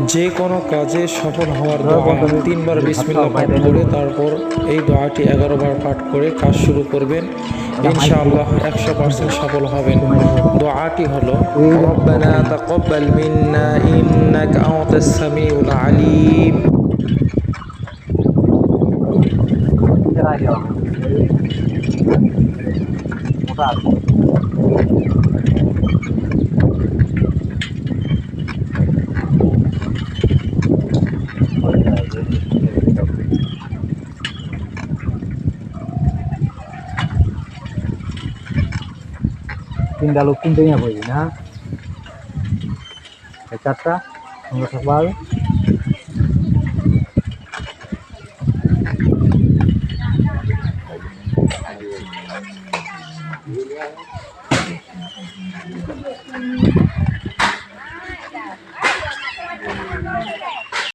যে কোনো কাজে সফল হওয়ার দোয়া 3 বার বিসমিল্লাহ পাঠ করে তারপর এই দোয়াটি 11 বার পাঠ করে কাজ শুরু করবেন। ইনশাআল্লাহ 100% সফল হবেন। দোয়াটি হলো রব্বানা তাকাব্বাল মিন্না ইন্নাকা আনতাস সামিউল আলিম। তিনটা লোক তিনটে নিয়ে বলি না চারটা আমরা সকাল